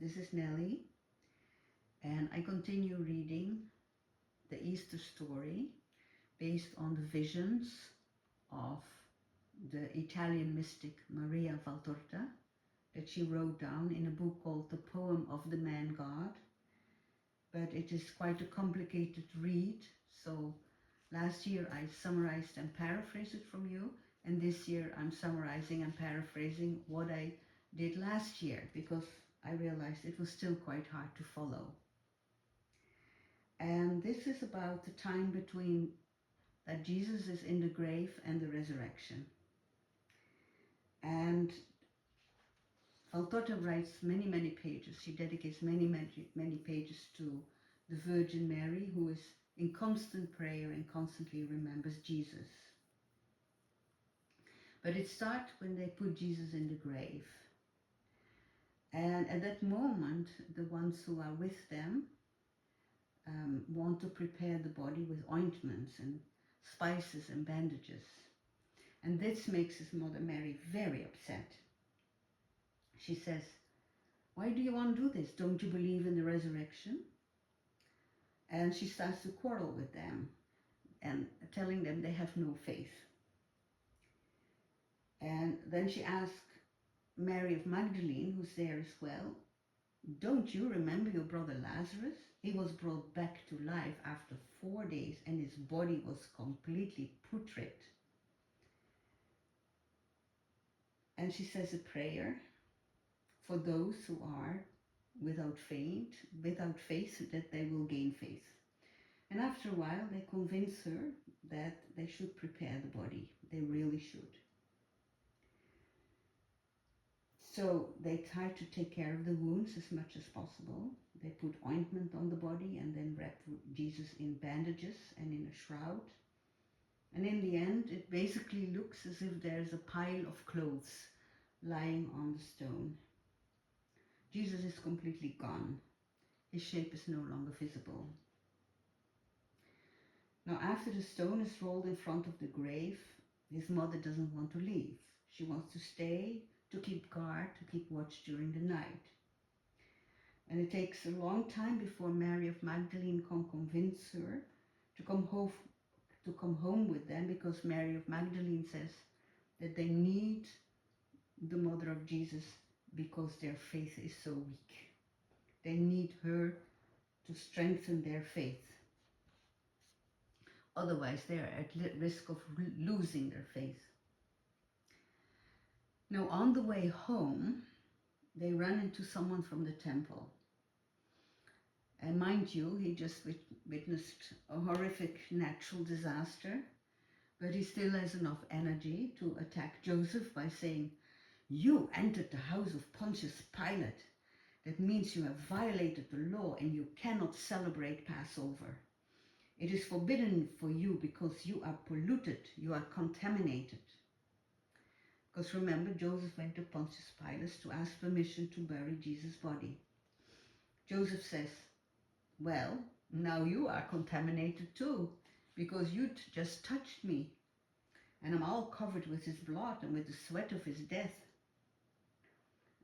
This is Nellie, and I continue reading the Easter story based on the visions of the Italian mystic Maria Valtorta that she wrote down in a book called The Poem of the Man God. But it is quite a complicated read, so last year I summarized and paraphrased it from you, and this year I'm summarizing and paraphrasing what I did last year, because I realized it was still quite hard to follow. And this is about the time between that Jesus is in the grave and the resurrection. And Valtorta writes many pages. She dedicates many pages to the Virgin Mary, who is in constant prayer and constantly remembers Jesus. But it starts when they put Jesus in the grave. And at that moment, the ones who are with them want to prepare the body with ointments and spices and bandages. And this makes his mother Mary very upset. She says, "Why do you want to do this? Don't you believe in the resurrection?" And she starts to quarrel with them and telling them they have no faith. And then she asks Mary of Magdalene, who's there as well, "Don't you remember your brother Lazarus? He was brought back to life after 4 days and his body was completely putrid." And she says a prayer for those who are without faith, that they will gain faith. And after a while, they convince her that they should prepare the body. They really should. So they try to take care of the wounds as much as possible. They put ointment on the body and then wrap Jesus in bandages and in a shroud. And in the end, it basically looks as if there's a pile of clothes lying on the stone. Jesus is completely gone. His shape is no longer visible. Now, after the stone is rolled in front of the grave, his mother doesn't want to leave. She wants to stay, to keep guard, to keep watch during the night. And it takes a long time before Mary of Magdalene can convince her to come home with them, because Mary of Magdalene says that they need the mother of Jesus because their faith is so weak. They need her to strengthen their faith. Otherwise, they are at risk of losing their faith. Now, on the way home, they run into someone from the temple. And mind you, he just witnessed a horrific natural disaster, but he still has enough energy to attack Joseph by saying, "You entered the house of Pontius Pilate. That means you have violated the law and you cannot celebrate Passover. It is forbidden for you because you are polluted, you are contaminated." Because remember, Joseph went to Pontius Pilate to ask permission to bury Jesus' body. Joseph says, "Well, now you are contaminated too, because you just touched me, and I'm all covered with his blood and with the sweat of his death."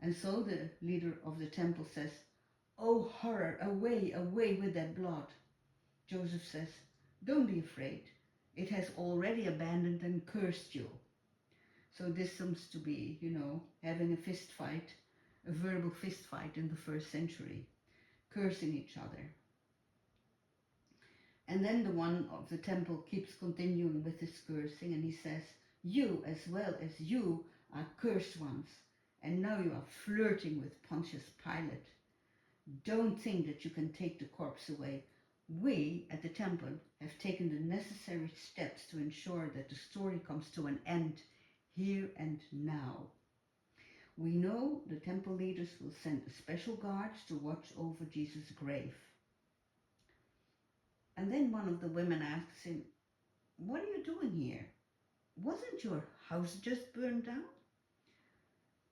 And so the leader of the temple says, "Oh horror, away, away with that blood." Joseph says, "Don't be afraid. It has already abandoned and cursed you." So this seems to be, having a fist fight, a verbal fist fight in the first century, cursing each other. And then the one of the temple keeps continuing with his cursing, and he says, "You as well as you are cursed ones, and now you are flirting with Pontius Pilate. Don't think that you can take the corpse away. We at the temple have taken the necessary steps to ensure that the story comes to an end here and now. We know the temple leaders will send a special guard to watch over Jesus' grave." And then one of the women asks him, "What are you doing here? Wasn't your house just burned down?"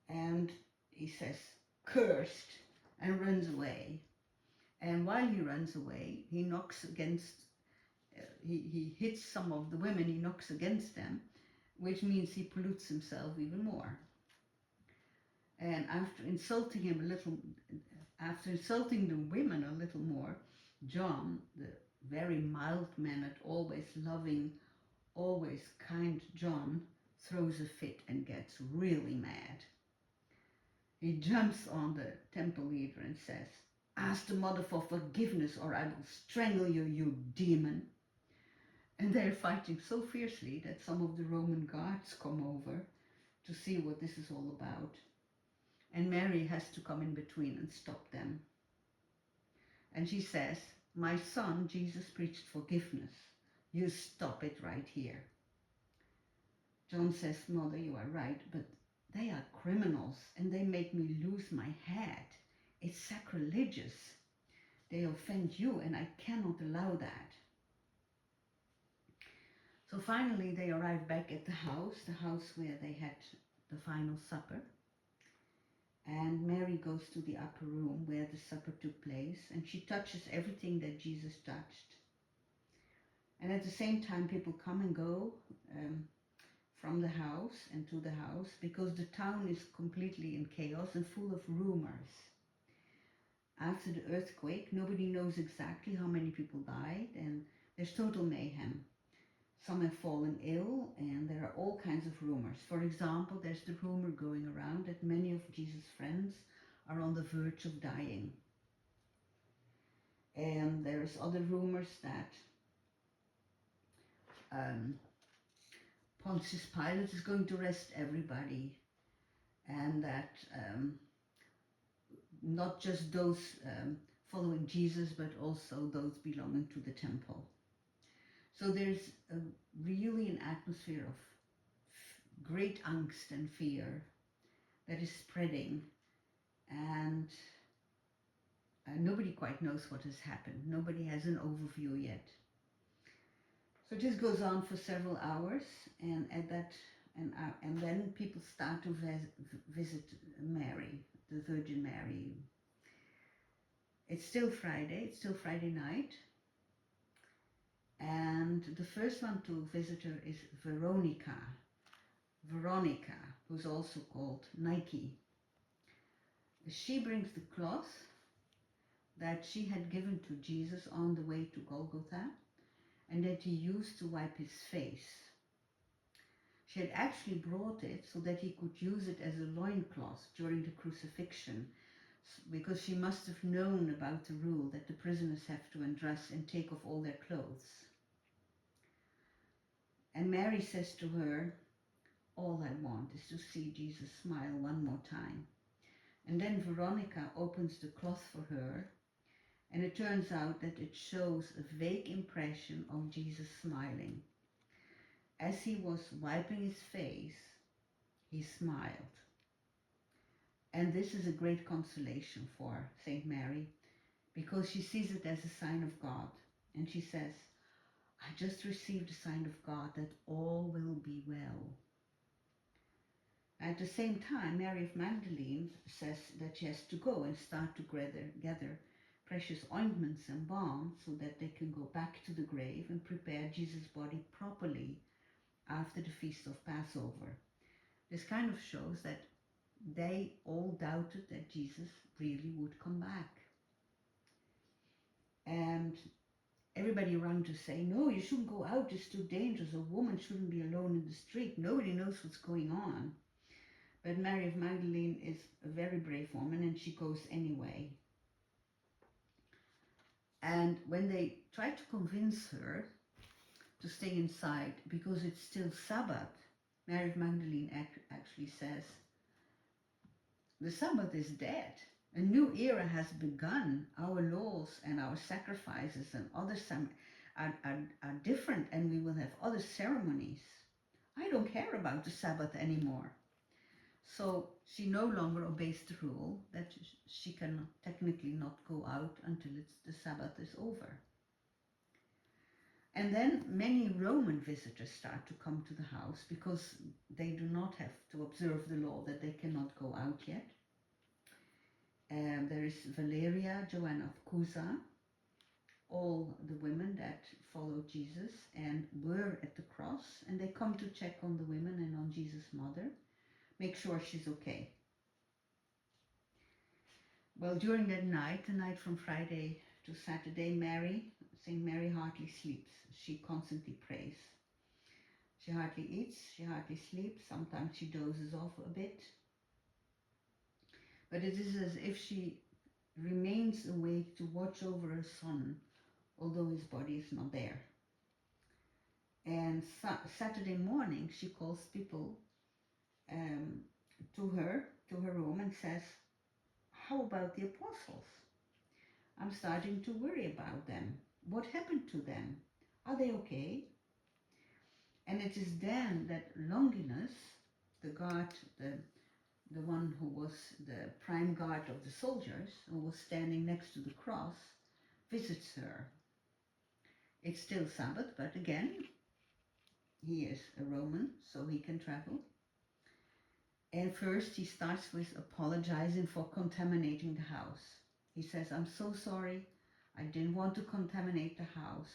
And he says, "Cursed," and runs away. And while he runs away, he knocks against, he hits some of the women, he knocks against them, which means he pollutes himself even more. And after insulting him a little After insulting the women a little more, John, the very mild-mannered, always loving, always kind John, throws a fit and gets really mad. He jumps on the temple leader and says, "Ask the mother for forgiveness or I will strangle you, you demon." And they're fighting so fiercely that some of the Roman guards come over to see what this is all about. And Mary has to come in between and stop them. And she says, "My son, Jesus preached forgiveness. You stop it right here." John says, "Mother, you are right, but they are criminals and they make me lose my head. It's sacrilegious. They offend you and I cannot allow that." So finally they arrive back at the house where they had the final supper. And Mary goes to the upper room where the supper took place, and she touches everything that Jesus touched. And at the same time, people come and go from the house and to the house, because the town is completely in chaos and full of rumors. After the earthquake, nobody knows exactly how many people died, and there's total mayhem. Some have fallen ill, and there are all kinds of rumors. For example, there's the rumor going around that many of Jesus' friends are on the verge of dying. And there's other rumors that Pontius Pilate is going to arrest everybody, and that not just those following Jesus, but also those belonging to the temple. So there's really an atmosphere of great angst and fear that is spreading, and nobody quite knows what has happened. Nobody has an overview yet. So this goes on for several hours, and then people start to visit Mary, the Virgin Mary. It's still Friday night, and the first one to visit her is Veronika, who's also called Nike. She brings the cloth that she had given to Jesus on the way to Golgotha, and that he used to wipe his face. She had actually brought it so that he could use it as a loincloth during the crucifixion, because she must have known about the rule that the prisoners have to undress and take off all their clothes. And Mary says to her, "All I want is to see Jesus smile one more time." And then Veronika opens the cloth for her, and it turns out that it shows a vague impression of Jesus smiling. As he was wiping his face, he smiled. And this is a great consolation for Saint Mary, because she sees it as a sign of God. And she says, "I just received a sign of God that all will be well." At the same time, Mary of Magdalene says that she has to go and start to gather precious ointments and balm so that they can go back to the grave and prepare Jesus' body properly after the feast of Passover. This kind of shows that they all doubted that Jesus really would come back. And everybody around to say, "No, you shouldn't go out, it's too dangerous. A woman shouldn't be alone in the street. Nobody knows what's going on." But Mary of Magdalene is a very brave woman, and she goes anyway. And when they try to convince her to stay inside because it's still Sabbath, Mary of Magdalene actually says, "The Sabbath is dead. A new era has begun. Our laws and our sacrifices and other are different, and we will have other ceremonies. I don't care about the Sabbath anymore." So she no longer obeys the rule that she can technically not go out until the Sabbath is over. And then many Roman visitors start to come to the house because they do not have to observe the law that they cannot go out yet. There is Valeria, Joanna of Cusa, all the women that followed Jesus and were at the cross, and they come to check on the women and on Jesus' mother, make sure she's okay. Well, during that night, the night from Friday to Saturday, Saint Mary hardly sleeps. She constantly prays. She hardly eats, she hardly sleeps, sometimes she dozes off a bit. But it is as if she remains awake to watch over her son, although his body is not there. And Saturday morning, she calls people to her room and says, "How about the apostles? I'm starting to worry about them. What happened to them? Are they okay?" And it is then that Longinus, the guard, the one who was the prime guard of the soldiers, who was standing next to the cross, visits her. It's still Sabbath, but again, he is a Roman, so he can travel. And first he starts with apologizing for contaminating the house. He says, "I'm so sorry, I didn't want to contaminate the house,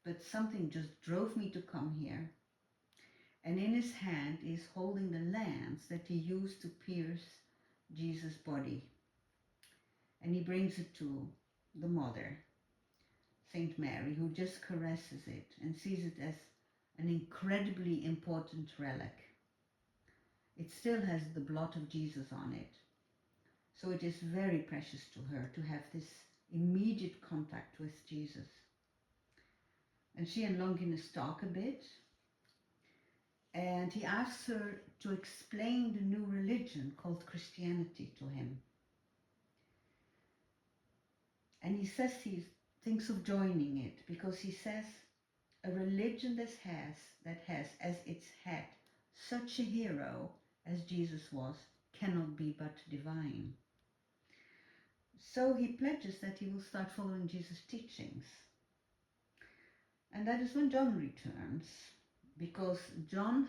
but something just drove me to come here." And in his hand he is holding the lance that he used to pierce Jesus' body. And he brings it to the mother, Saint Mary, who just caresses it and sees it as an incredibly important relic. It still has the blood of Jesus on it. So it is very precious to her to have this immediate contact with Jesus. And she and Longinus talk a bit. And he asks her to explain the new religion called Christianity to him. And he says he thinks of joining it because he says a religion that has as its head such a hero as Jesus was cannot be but divine. So he pledges that he will start following Jesus' teachings. And that is when John returns, because John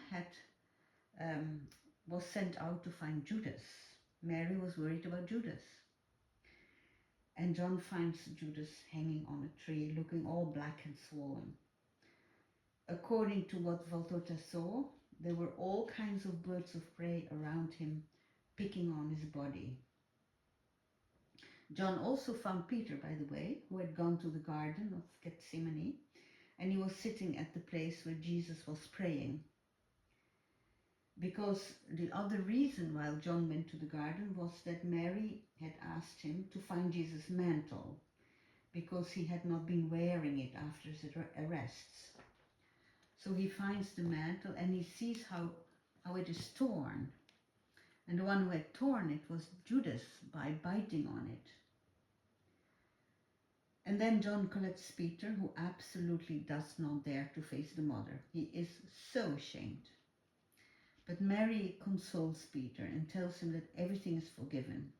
was sent out to find Judas. Mary was worried about Judas. And John finds Judas hanging on a tree, looking all black and swollen. According to what Valtorta saw, there were all kinds of birds of prey around him, picking on his body. John also found Peter, by the way, who had gone to the Garden of Gethsemane, and he was sitting at the place where Jesus was praying. Because the other reason why John went to the garden was that Mary had asked him to find Jesus' mantle, because he had not been wearing it after his arrests. So he finds the mantle and he sees how it is torn. And the one who had torn it was Judas by biting on it. And then John collects Peter, who absolutely does not dare to face the mother. He is so ashamed. But Mary consoles Peter and tells him that everything is forgiven.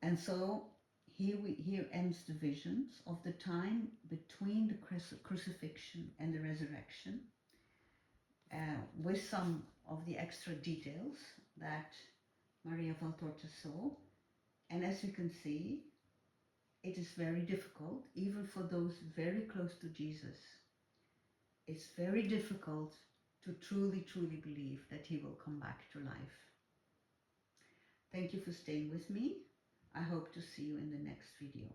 And so here ends the visions of the time between the crucifixion and the resurrection, with some of the extra details that Maria Valtorta saw. And as you can see, it is very difficult, even for those very close to Jesus. It's very difficult to truly, truly believe that he will come back to life. Thank you for staying with me. I hope to see you in the next video.